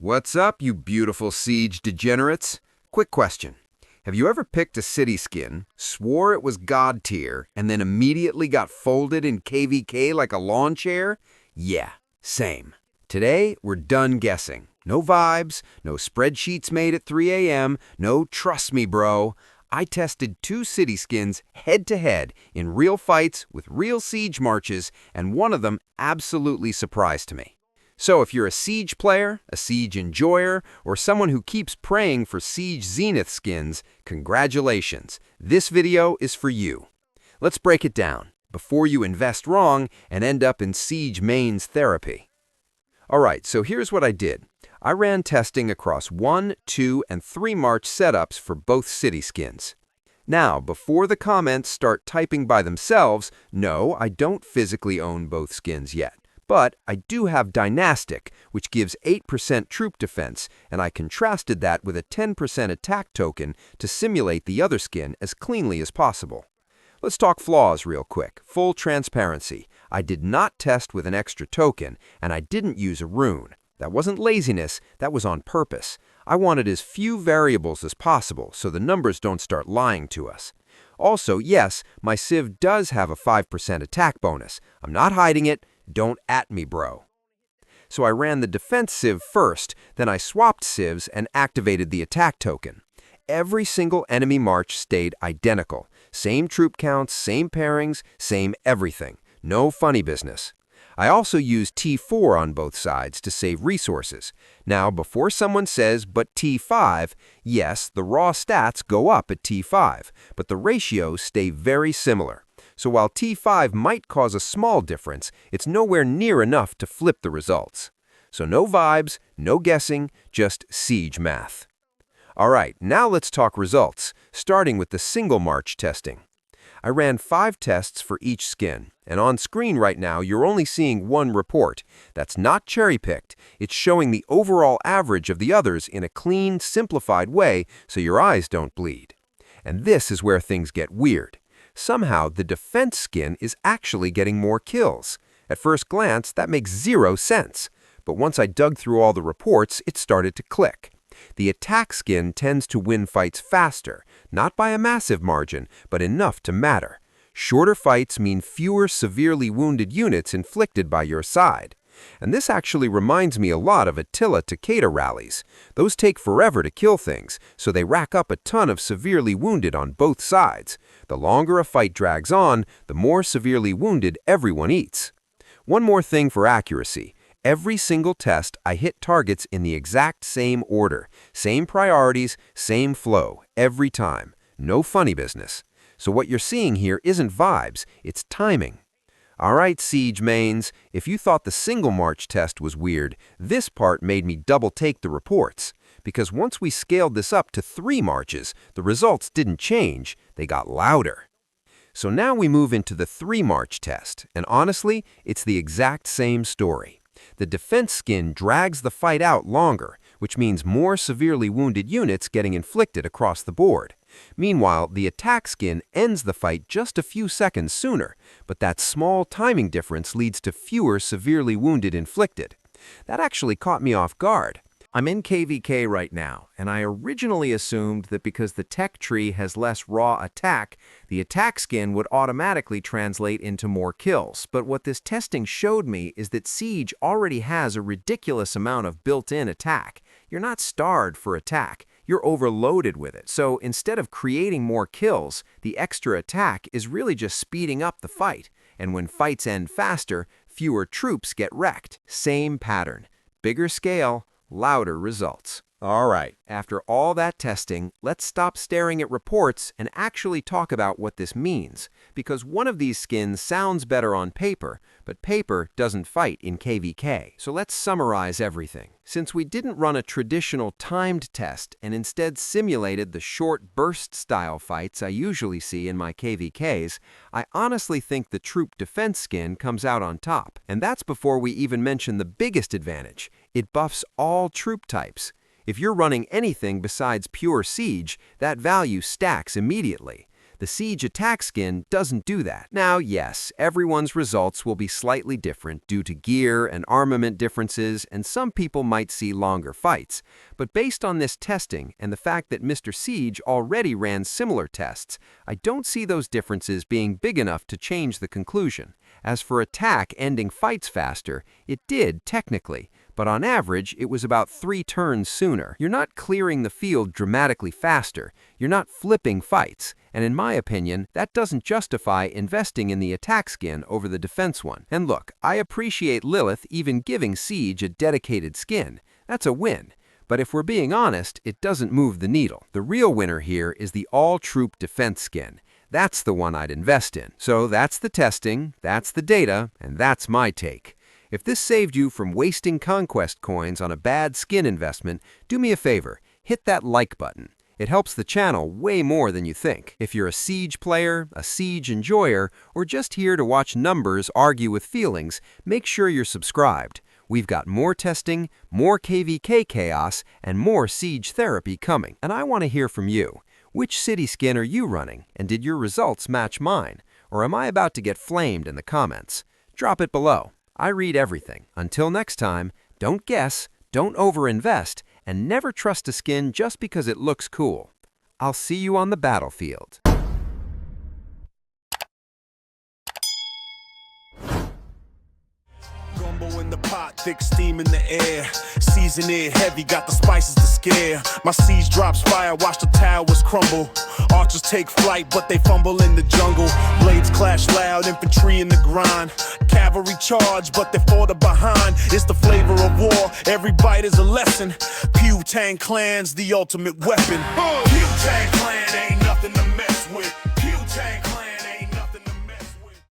What's up, you beautiful siege degenerates? Quick question. Have you ever picked a city skin, swore it was god tier, and then immediately got folded in KvK like a lawn chair? Yeah, same. Today, we're done guessing. No vibes, no spreadsheets made at 3 a.m., no trust me, bro. I tested two city skins head-to-head in real fights with real siege marches, and one of them absolutely surprised me. So if you're a Siege player, a Siege enjoyer, or someone who keeps praying for Siege Zenith skins, congratulations, this video is for you. Let's break it down, before you invest wrong and end up in Siege mains therapy. Alright, so here's what I did. I ran testing across 1, 2, and 3 March setups for both city skins. Now, before the comments start typing by themselves, no, I don't physically own both skins yet. But I do have Dynastic, which gives 8% troop defense, and I contrasted that with a 10% attack token to simulate the other skin as cleanly as possible. Let's talk flaws real quick. Full transparency. I did not test with an extra token, and I didn't use a rune. That wasn't laziness, that was on purpose. I wanted as few variables as possible, so the numbers don't start lying to us. Also, yes, my Civ does have a 5% attack bonus. I'm not hiding it. Don't at me, bro. So I ran the defense Civ first, then I swapped Civs and activated the attack token. Every single enemy march stayed identical. Same troop counts, same pairings, same everything. No funny business. I also used T4 on both sides to save resources. Now, before someone says, but T5, yes, the raw stats go up at T5, but the ratios stay very similar. So while T5 might cause a small difference, it's nowhere near enough to flip the results. So no vibes, no guessing, just siege math. Alright, now let's talk results, starting with the single march testing. I ran 5 tests for each skin, and on screen right now you're only seeing one report. That's not cherry-picked, it's showing the overall average of the others in a clean, simplified way so your eyes don't bleed. And this is where things get weird. Somehow, the defense skin is actually getting more kills. At first glance, that makes 0 sense. But once I dug through all the reports, it started to click. The attack skin tends to win fights faster, not by a massive margin, but enough to matter. Shorter fights mean fewer severely wounded units inflicted by your side. And this actually reminds me a lot of Attila Takeda rallies. Those take forever to kill things, so they rack up a ton of severely wounded on both sides. The longer a fight drags on, the more severely wounded everyone eats. One more thing for accuracy. Every single test, I hit targets in the exact same order. Same priorities, same flow, every time. No funny business. So what you're seeing here isn't vibes, it's timing. Alright, Siege mains, if you thought the single march test was weird, this part made me double-take the reports. Because once we scaled this up to 3 marches, the results didn't change, they got louder. So now we move into the 3 march test, and honestly, it's the exact same story. The defense skin drags the fight out longer, which means more severely wounded units getting inflicted across the board. Meanwhile, the attack skin ends the fight just a few seconds sooner, but that small timing difference leads to fewer severely wounded inflicted. That actually caught me off guard. I'm in KvK right now, and I originally assumed that because the tech tree has less raw attack, the attack skin would automatically translate into more kills. But what this testing showed me is that Siege already has a ridiculous amount of built-in attack. You're not starved for attack. You're overloaded with it. So instead of creating more kills, the extra attack is really just speeding up the fight. And when fights end faster, fewer troops get wrecked. Same pattern. Bigger scale, louder results. Alright, after all that testing, let's stop staring at reports and actually talk about what this means. Because one of these skins sounds better on paper, but paper doesn't fight in KvK. So let's summarize everything. Since we didn't run a traditional timed test and instead simulated the short burst-style fights I usually see in my KvKs, I honestly think the troop defense skin comes out on top. And that's before we even mention the biggest advantage. It buffs all troop types. If you're running anything besides pure siege, that value stacks immediately. The Siege attack skin doesn't do that. Now, yes, everyone's results will be slightly different due to gear and armament differences, and some people might see longer fights. But based on this testing and the fact that Mr. Siege already ran similar tests, I don't see those differences being big enough to change the conclusion. As for attack ending fights faster, it did technically, but on average, it was about 3 turns sooner. You're not clearing the field dramatically faster. You're not flipping fights. And in my opinion, that doesn't justify investing in the attack skin over the defense one. And look, I appreciate Lilith even giving Siege a dedicated skin. That's a win. But if we're being honest, it doesn't move the needle. The real winner here is the all-troop defense skin. That's the one I'd invest in. So that's the testing, that's the data, and that's my take. If this saved you from wasting Conquest coins on a bad skin investment, do me a favor, hit that like button. It helps the channel way more than you think. If you're a Siege player, a Siege enjoyer, or just here to watch numbers argue with feelings, make sure you're subscribed. We've got more testing, more KvK chaos, and more Siege therapy coming. And I want to hear from you. Which city skin are you running, and did your results match mine? Or am I about to get flamed in the comments? Drop it below. I read everything. Until next time, don't guess, don't overinvest, and never trust a skin just because it looks cool. I'll see you on the battlefield. In the pot, thick steam in the air. Season it heavy, got the spices to scare. My Siege drops fire, watch the towers crumble. Archers take flight, but they fumble in the jungle. Blades clash loud, infantry in the grind. Cavalry charge, but they fall to behind. It's the flavor of war, every bite is a lesson. Pew Tang Clan's the ultimate weapon. Pew Tang Clan ain't nothing to mess with.